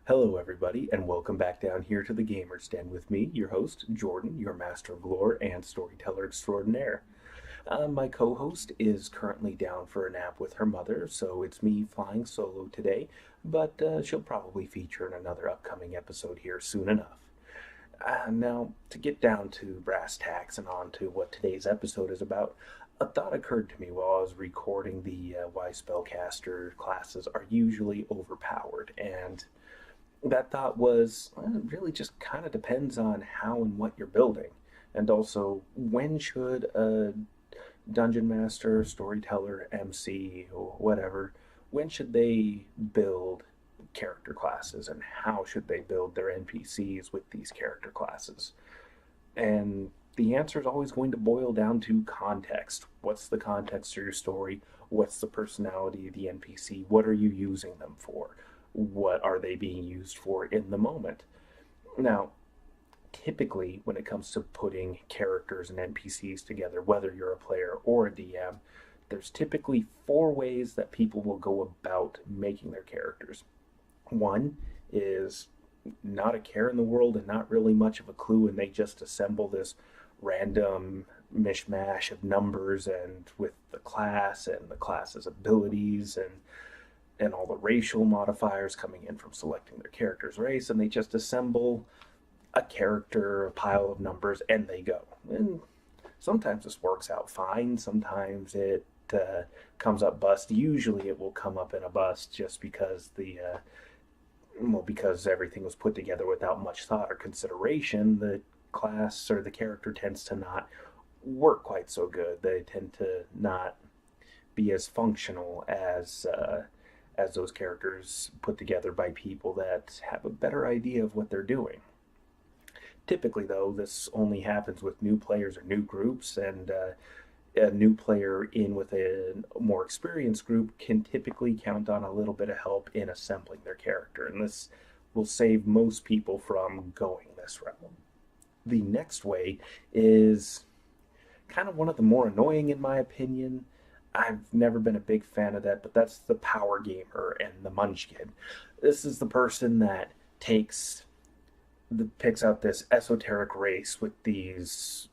Hello, everybody, and welcome back down here to the Gamer's Den with me, your host, Jordan, your master of lore and storyteller extraordinaire. My co host is currently down for a nap with her mother, so it's me flying solo today, but she'll probably feature in another upcoming episode here soon enough. Now, to get down to brass tacks and on to what today's episode is about, a thought occurred to me while I was recording the why spellcaster classes are usually overpowered, and that thought was it really just kind of depends on how and what you're building. And also, when should a dungeon master, storyteller, MC, or whatever, when should they build character classes and how should they build their NPCs with these character classes? And the answer is always going to boil down to context. What's the context of your story? What's the personality of the NPC? What are you using them for? What are they being used for in the moment? Now, typically, when it comes to putting characters and NPCs together, whether you're a player or a DM, there's typically four ways that people will go about making their characters. One is not a care in the world and not really much of a clue, and they just assemble this random mishmash of numbers and with the class and the class's abilities and all the racial modifiers coming in from selecting their character's race, and they just assemble a character, a pile of numbers, and they go. And sometimes this works out fine. Sometimes it comes up bust. Usually, it will come up in a bust just because because everything was put together without much thought or consideration. The class or the character tends to not work quite so good. They tend to not be as functional as those characters put together by people that have a better idea of what they're doing. Typically, though, this only happens with new players or new groups, and a new player in with a more experienced group can typically count on a little bit of help in assembling their character, and this will save most people from going this route. The next way is kind of one of the more annoying, in my opinion. I've never been a big fan of that, but that's the power gamer and the munchkin. This is the person that picks out this esoteric race with these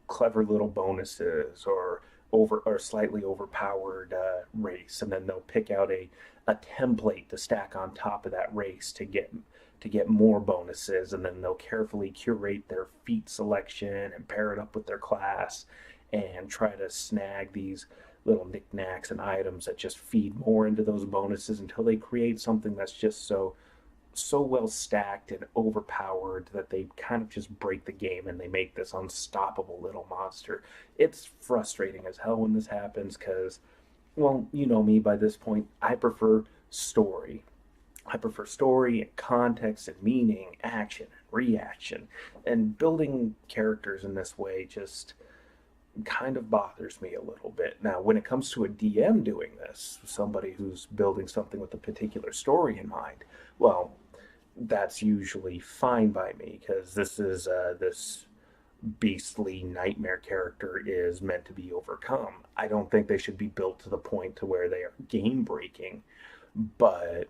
clever little bonuses or slightly overpowered race, and then they'll pick out a template to stack on top of that race to get more bonuses, and then they'll carefully curate their feat selection and pair it up with their class and try to snag these little knickknacks and items that just feed more into those bonuses until they create something that's just so well stacked and overpowered that they kind of just break the game and they make this unstoppable little monster. It's frustrating as hell when this happens because, well, you know me by this point. I prefer story. I prefer story and context and meaning, action and reaction. And building characters in this way just kind of bothers me a little bit. Now, when it comes to a DM doing this, somebody who's building something with a particular story in mind, well, that's usually fine by me because this beastly nightmare character is meant to be overcome. I don't think they should be built to the point to where they are game breaking, but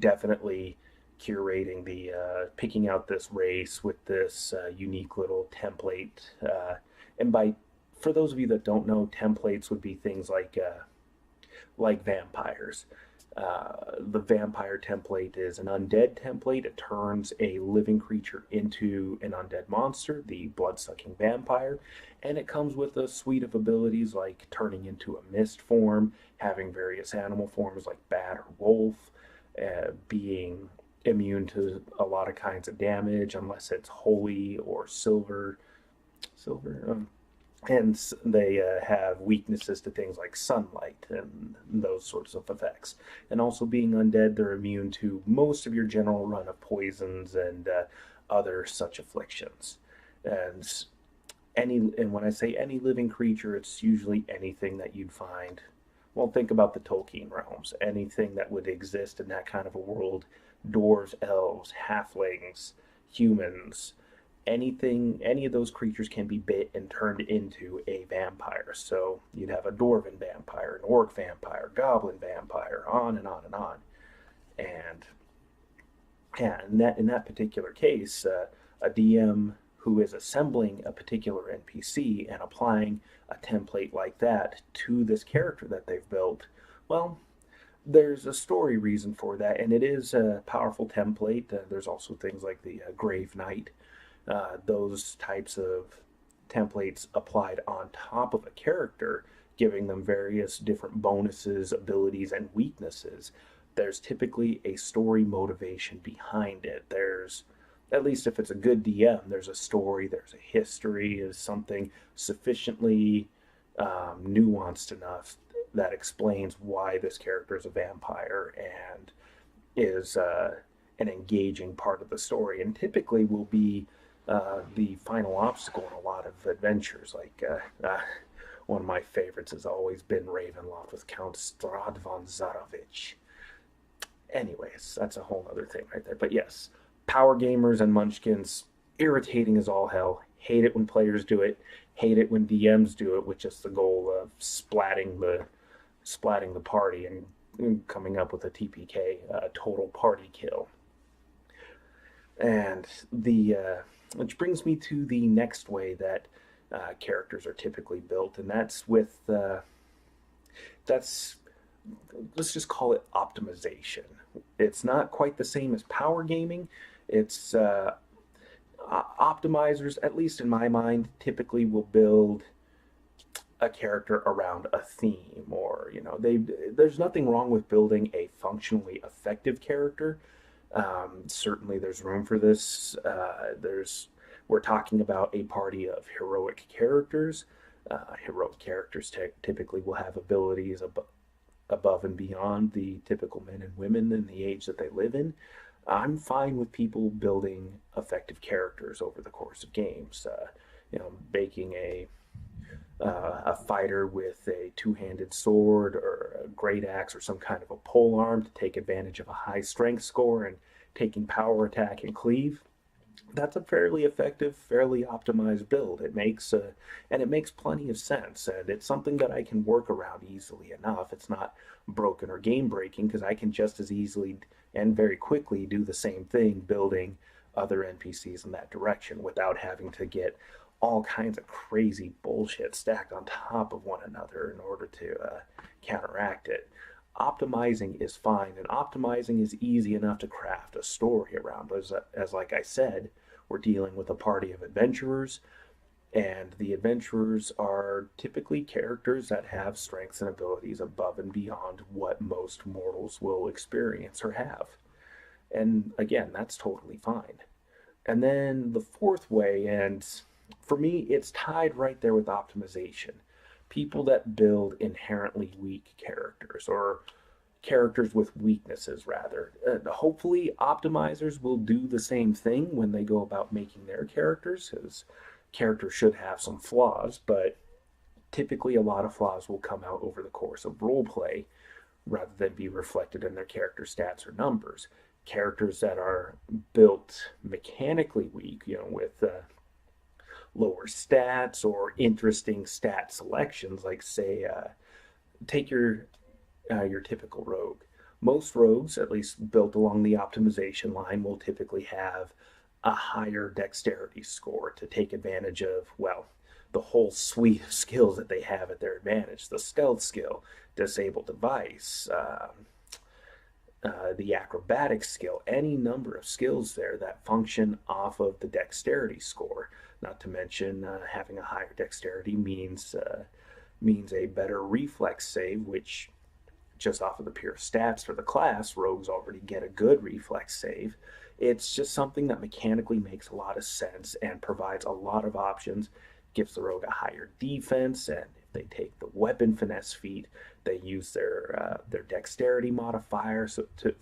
definitely curating the picking out this race with this unique little template. And by For those of you that don't know, templates would be things like vampires. The vampire template is an undead template. It turns a living creature into an undead monster, the blood-sucking vampire, and it comes with a suite of abilities like turning into a mist form, having various animal forms like bat or wolf, being immune to a lot of kinds of damage unless it's holy or silver. And they have weaknesses to things like sunlight and those sorts of effects. And also, being undead, they're immune to most of your general run of poisons and other such afflictions. And and when I say any living creature, it's usually anything that you'd find. Well, think about the Tolkien realms. Anything that would exist in that kind of a world: dwarves, elves, halflings, humans, any of those creatures can be bit and turned into a vampire. So you'd have a dwarven vampire, an orc vampire, goblin vampire, on and on and on. And yeah, in that particular case, a DM who is assembling a particular NPC and applying a template like that to this character that they've built, well, there's a story reason for that, and it is a powerful template. There's also things like the Grave Knight, those types of templates applied on top of a character, giving them various different bonuses, abilities, and weaknesses. There's typically a story motivation behind it. There's, at least if it's a good DM, there's a story, there's a history, is something sufficiently nuanced enough that explains why this character is a vampire and is an engaging part of the story, and typically will be the final obstacle in a lot of adventures. Like one of my favorites has always been Ravenloft with Count Strad von Zarovich. Anyways, that's a whole other thing right there. But yes, power gamers and munchkins, irritating as all hell. Hate it when players do it. Hate it when DMs do it with just the goal of splatting the party and coming up with a TPK, total party kill. And the which brings me to the next way that characters are typically built, and that's with that's let's just call it optimization. It's not quite the same as power gaming. It's optimizers, at least in my mind, typically will build a character around a theme, or there's nothing wrong with building a functionally effective character. Certainly there's room for this. We're talking about a party of heroic characters. Heroic characters typically will have abilities above and beyond the typical men and women in the age that they live in. I'm fine with people building effective characters over the course of games. Making a fighter with a two-handed sword or a great axe or some kind of a pole arm to take advantage of a high strength score and taking power attack and cleave. That's a fairly effective, fairly optimized build. It makes plenty of sense, and it's something that I can work around easily enough. It's not broken or game breaking because I can just as easily and very quickly do the same thing, building other NPCs in that direction without having to get all kinds of crazy bullshit stacked on top of one another in order to counteract it. Optimizing is fine, and optimizing is easy enough to craft a story around. As like I said, we're dealing with a party of adventurers, and the adventurers are typically characters that have strengths and abilities above and beyond what most mortals will experience or have. And again, that's totally fine. And then the fourth way, and for me, it's tied right there with optimization. People that build inherently weak characters, or characters with weaknesses, rather. Hopefully, optimizers will do the same thing when they go about making their characters, because characters should have some flaws, but typically a lot of flaws will come out over the course of roleplay rather than be reflected in their character stats or numbers. Characters that are built mechanically weak, with lower stats or interesting stat selections, like say, take your typical rogue. Most rogues, at least built along the optimization line, will typically have a higher dexterity score to take advantage of, well, the whole suite of skills that they have at their advantage. The stealth skill, disable device, the acrobatic skill, any number of skills there that function off of the dexterity score. Not to mention having a higher dexterity means a better reflex save, which just off of the pure stats for the class, rogues already get a good reflex save. It's just something that mechanically makes a lot of sense and provides a lot of options, gives the rogue a higher defense, and if they take the weapon finesse feat, they use their dexterity modifier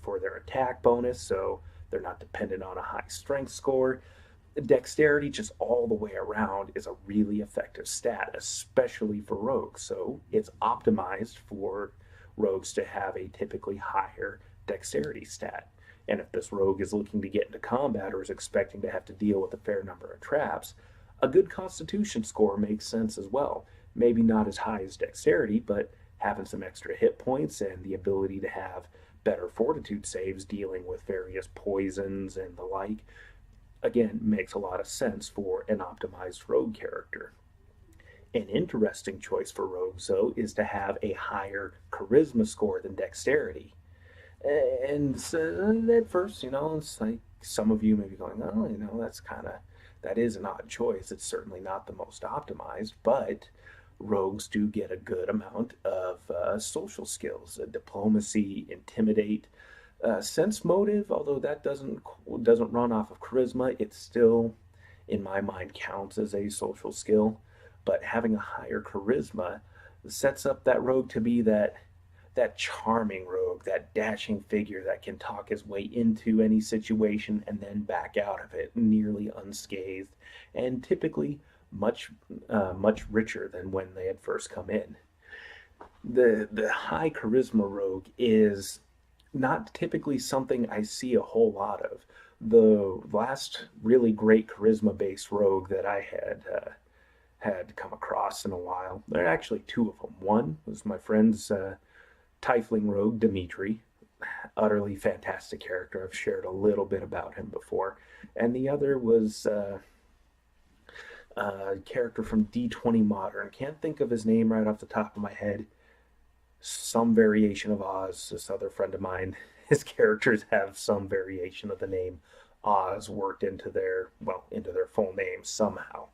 for their attack bonus, so they're not dependent on a high strength score. Dexterity, just all the way around, is a really effective stat, especially for rogues. So it's optimized for rogues to have a typically higher dexterity stat. And if this rogue is looking to get into combat or is expecting to have to deal with a fair number of traps, a good constitution score makes sense as well. Maybe not as high as dexterity, but having some extra hit points and the ability to have better fortitude saves dealing with various poisons and the like, again, makes a lot of sense for an optimized rogue character. An interesting choice for rogues, though, is to have a higher charisma score than dexterity. And so at first, it's like some of you may be going, oh, that is an odd choice. It's certainly not the most optimized, but rogues do get a good amount of social skills, diplomacy, intimidate, sense motive. Although that doesn't run off of charisma, it still, in my mind, counts as a social skill. But having a higher charisma sets up that rogue to be that charming rogue, that dashing figure that can talk his way into any situation and then back out of it nearly unscathed, and typically much richer than when they had first come in. The high charisma rogue is not typically something I see a whole lot of. The last really great charisma based rogue that I had come across in a while. There are actually two of them. One was my friend's Tiefling rogue, Dimitri. Utterly fantastic character. I've shared a little bit about him before. And the other was a character from D20 Modern. Can't think of his name right off the top of my head. Some variation of Oz. This other friend of mine, his characters have some variation of the name Oz worked into their full name somehow.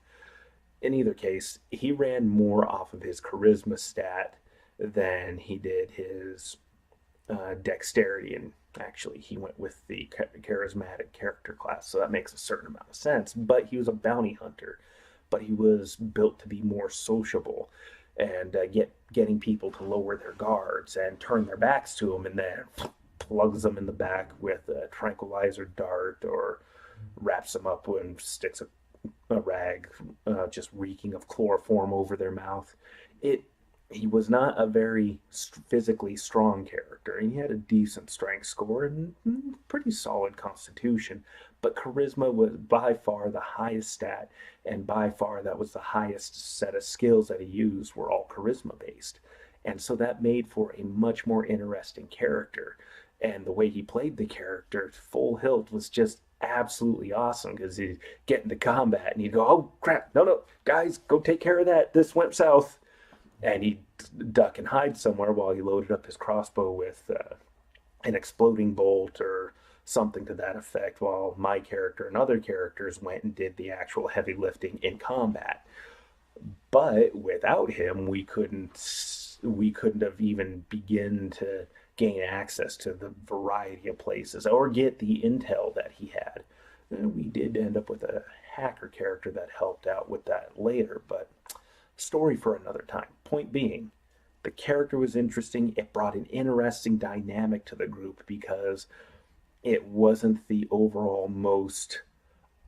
In either case, he ran more off of his charisma stat than he did his dexterity. And actually, he went with the charismatic character class, so that makes a certain amount of sense. But he was a bounty hunter, but he was built to be more sociable and getting people to lower their guards and turn their backs to him, and then plugs them in the back with a tranquilizer dart or wraps them up and sticks a rag, just reeking of chloroform over their mouth. It He was not a very physically strong character, and he had a decent strength score and pretty solid constitution. But charisma was by far the highest stat, and by far that was the highest set of skills that he used were all charisma based. And so that made for a much more interesting character. And the way he played the character, full hilt, was just absolutely awesome because he'd get into combat and he'd go, oh crap, no, no, guys, go take care of that. This went south. And he'd duck and hide somewhere while he loaded up his crossbow with an exploding bolt or something to that effect, while my character and other characters went and did the actual heavy lifting in combat. But without him, we couldn't have even begin to gain access to the variety of places or get the intel that he had. And we did end up with a hacker character that helped out with that later, but story for another time. Point being, the character was interesting. It brought an interesting dynamic to the group because it wasn't the overall most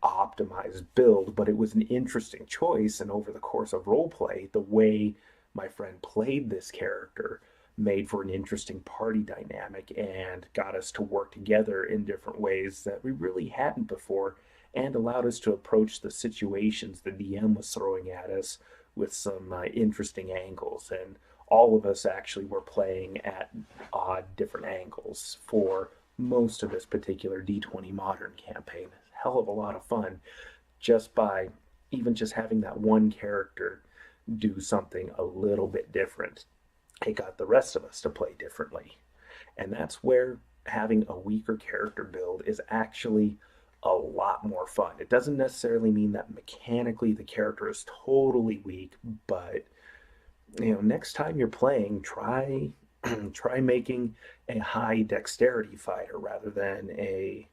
optimized build, but it was an interesting choice. And over the course of roleplay, the way my friend played this character made for an interesting party dynamic and got us to work together in different ways that we really hadn't before, and allowed us to approach the situations the DM was throwing at us with some interesting angles. And all of us actually were playing at odd different angles for most of this particular D20 Modern campaign. Hell of a lot of fun just by even just having that one character do something a little bit different. It got the rest of us to play differently. And that's where having a weaker character build is actually a lot more fun. It doesn't necessarily mean that mechanically the character is totally weak, but next time you're playing, try making a high dexterity fighter rather than a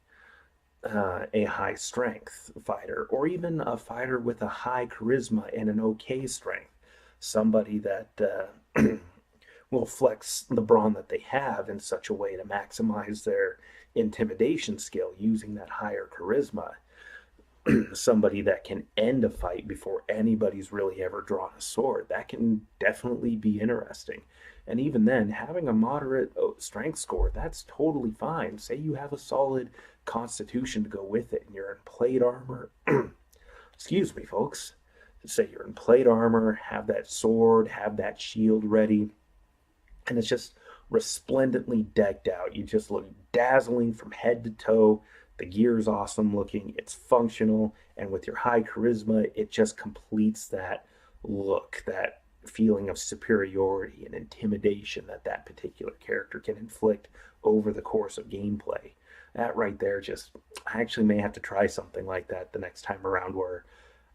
high strength fighter, or even a fighter with a high charisma and an okay strength. Somebody that will flex the brawn that they have in such a way to maximize their intimidation skill using that higher charisma. somebody that can end a fight before anybody's really ever drawn a sword. That can definitely be interesting. And even then, having a moderate strength score, that's totally fine. Say you have a solid constitution to go with it and you're in plate armor. Excuse me, folks. Say you're in plate armor, have that sword, have that shield ready, and it's just resplendently decked out. You just look dazzling from head to toe. The gear is awesome looking, it's functional, and with your high charisma, it just completes that look, that feeling of superiority and intimidation that that particular character can inflict over the course of gameplay. That right there, just, I actually may have to try something like that the next time around where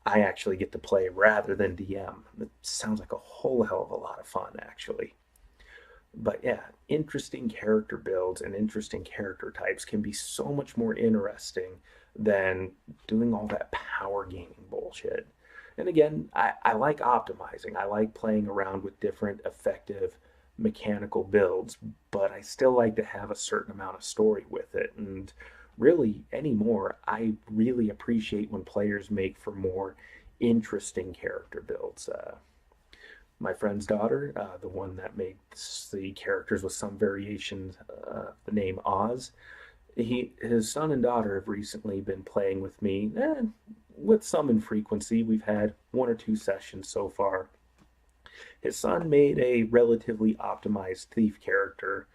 I actually get to play rather than DM. It sounds like a whole hell of a lot of fun, actually. But yeah, interesting character builds and interesting character types can be so much more interesting than doing all that power gaming bullshit. And again, I like optimizing. I like playing around with different effective mechanical builds, but I still like to have a certain amount of story with it. And really, anymore, I really appreciate when players make for more interesting character builds. My friend's daughter, the one that makes the characters with some variations, the name Oz. His son and daughter have recently been playing with me, with some infrequency. We've had one or two sessions so far. His son made a relatively optimized thief character,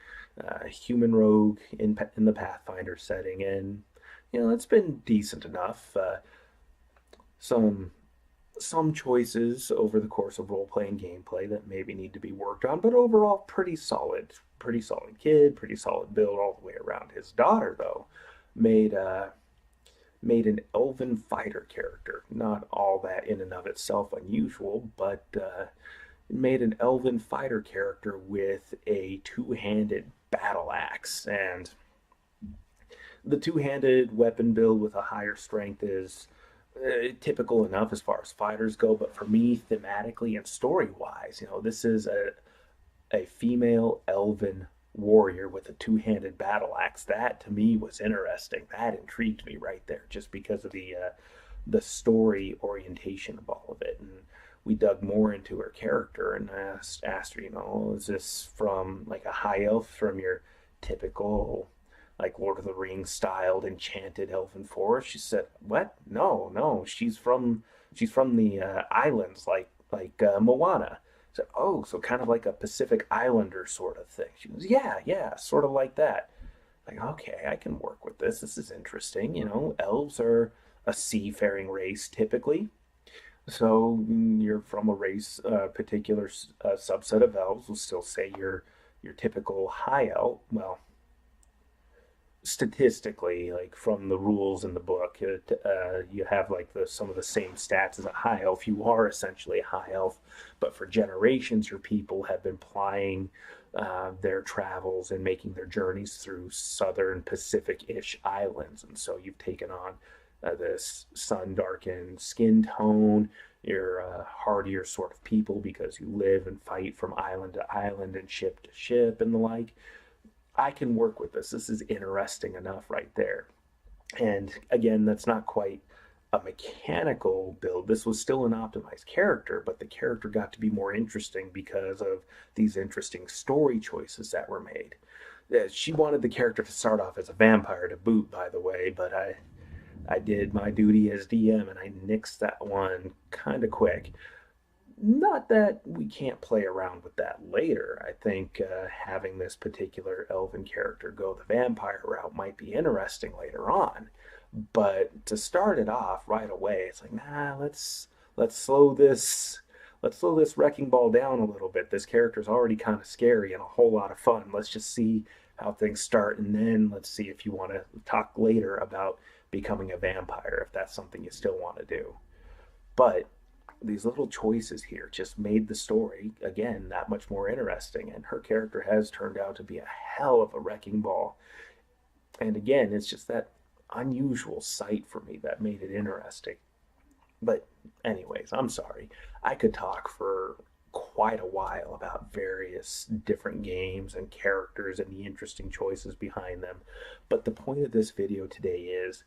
human rogue in the Pathfinder setting, and it's been decent enough. Some some choices over the course of role playing gameplay that maybe need to be worked on, but overall pretty solid. Pretty solid kid, pretty solid build all the way around. His daughter, though, made made an elven fighter character. Not all that in and of itself unusual, but made an elven fighter character with a two-handed battle axe. And the two-handed weapon build with a higher strength is typical enough as far as fighters go, but for me, thematically and story-wise, this is a female elven warrior with a two-handed battle axe. That to me was interesting. That intrigued me right there, just because of the story orientation of all of it. And we dug more into her character and asked her, is this from like a high elf from your typical like Lord of the Rings styled enchanted elven forest? She said, "What? No, no. She's from the islands, like Moana." So, oh, so kind of like a Pacific Islander sort of thing. She goes, yeah, yeah, sort of like that. Like, okay, I can work with this. This is interesting. Elves are a seafaring race typically. So you're from a race, particular subset of elves. We'll still say your typical high elf. Well, statistically, like from the rules in the book, you have like some of the same stats as a high elf. You are essentially a high elf, but for generations, your people have been plying their travels and making their journeys through southern Pacific-ish islands, and so you've taken on this sun-darkened skin tone. You're a hardier sort of people because you live and fight from island to island and ship to ship and the like. I can work with this. This is interesting enough right there. And again, that's not quite a mechanical build. This was still an optimized character, but the character got to be more interesting because of these interesting story choices that were made. She wanted the character to start off as a vampire to boot, by the way, but I did my duty as DM and I nixed that one kind of quick. Not that we can't play around with that later. I think having this particular elven character go the vampire route might be interesting later on. But to start it off right away, it's like, nah, let's slow this let's slow this wrecking ball down a little bit. This character's already kind of scary and a whole lot of fun. Let's just see how things start, and then let's see if you want to talk later about becoming a vampire, if that's something you still want to do. But these little choices here just made the story again that much more interesting, and her character has turned out to be a hell of a wrecking ball. And again, it's just that unusual sight for me that made it interesting. But anyways, I'm sorry, I could talk for quite a while about various different games and characters and the interesting choices behind them, but the point of this video today is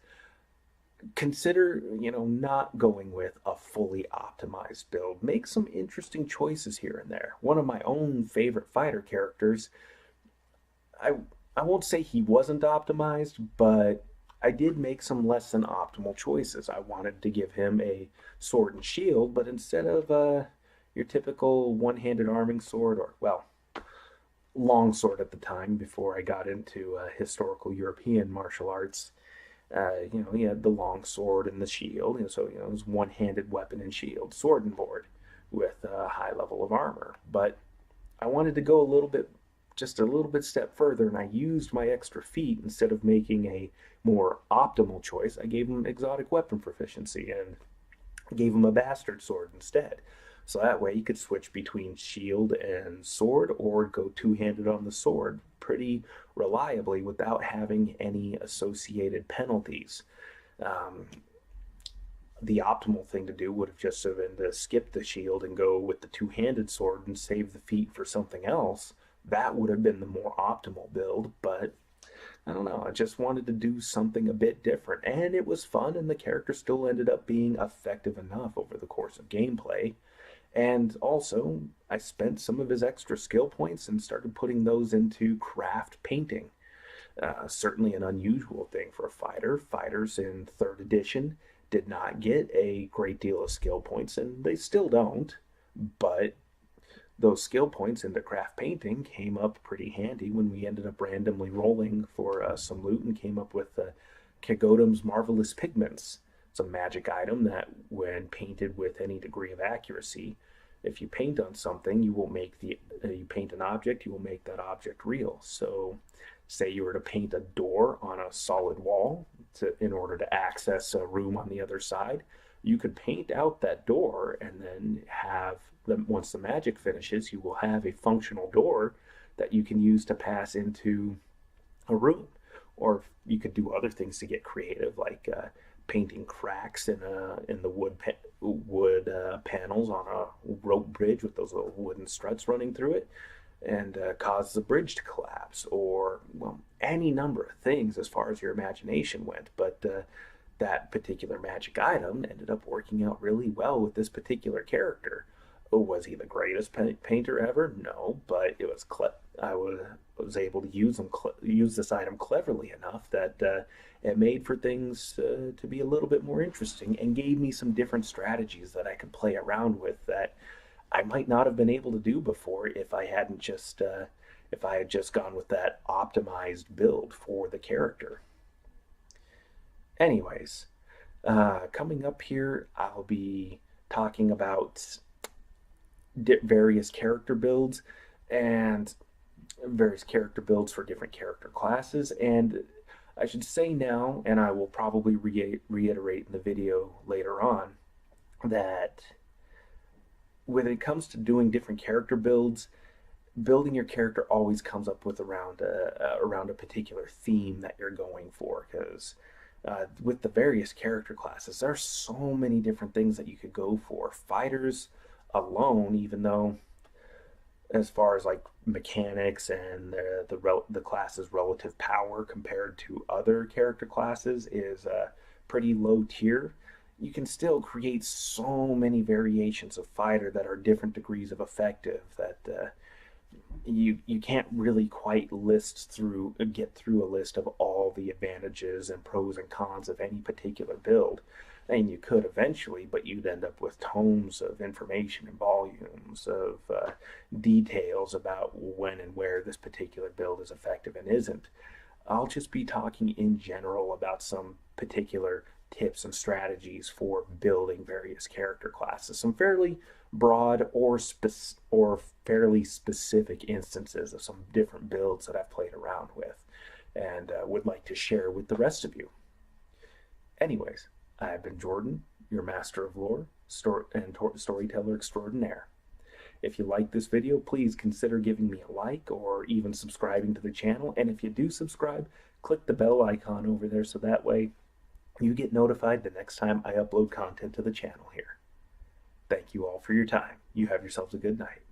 consider, not going with a fully optimized build. Make some interesting choices here and there. One of my own favorite fighter characters, I I won't say he wasn't optimized, but I did make some less than optimal choices. I wanted to give him a sword and shield, but instead of your typical one-handed arming sword, or well, long sword at the time before I got into historical European martial arts. He had the long sword and the shield, so it was one-handed weapon and shield, sword and board, with a high level of armor. But I wanted to go just a little bit step further, and I used my extra feet instead of making a more optimal choice. I gave him exotic weapon proficiency and gave him a bastard sword instead. So that way you could switch between shield and sword or go two-handed on the sword pretty reliably without having any associated penalties. Um, the optimal thing to do would have just been to skip the shield and go with the two-handed sword and save the feet for something else. That would have been the more optimal build, but I don't know. I just wanted to do something a bit different, and it was fun, and the character still ended up being effective enough over the course of gameplay. And also, I spent some of his extra skill points and started putting those into craft painting. Certainly an unusual thing for a fighter. Fighters in 3rd edition did not get a great deal of skill points, and they still don't. But those skill points into craft painting came up pretty handy when we ended up randomly rolling for some loot and came up with Kegodam's Marvelous Pigments. It's a magic item that, when painted with any degree of accuracy, if you paint on something, you will make you paint an object, you will make that object real. So, say you were to paint a door on a solid wall in order to access a room on the other side, you could paint out that door and then once the magic finishes, you will have a functional door that you can use to pass into a room. Or you could do other things to get creative, like painting cracks in the wood panels on a rope bridge with those little wooden struts running through it, and cause the bridge to collapse, or well, any number of things as far as your imagination went. But that particular magic item ended up working out really well with this particular character. Oh, was he the greatest painter ever? No, but I was able to use this item cleverly enough that it made for things to be a little bit more interesting and gave me some different strategies that I could play around with that I might not have been able to do before if I had just gone with that optimized build for the character. Anyways, coming up here, I'll be talking about various character builds and various character builds for different character classes. And I should say now, and I will probably reiterate in the video later on, that when it comes to doing different character builds, building your character always comes up with around a particular theme that you're going for, because with the various character classes, there are so many different things that you could go for. Fighters alone, even though as far as like mechanics and the class's relative power compared to other character classes is pretty low tier, you can still create so many variations of fighter that are different degrees of effective that you can't really quite get through a list of all the advantages and pros and cons of any particular build. And you could eventually, but you'd end up with tomes of information and volumes of details about when and where this particular build is effective and isn't. I'll just be talking in general about some particular tips and strategies for building various character classes. Some fairly broad or fairly specific instances of some different builds that I've played around with and would like to share with the rest of you. Anyways, I've been Jordan, your master of lore and storyteller extraordinaire. If you like this video, please consider giving me a like or even subscribing to the channel. And if you do subscribe, click the bell icon over there so that way you get notified the next time I upload content to the channel here. Thank you all for your time. You have yourselves a good night.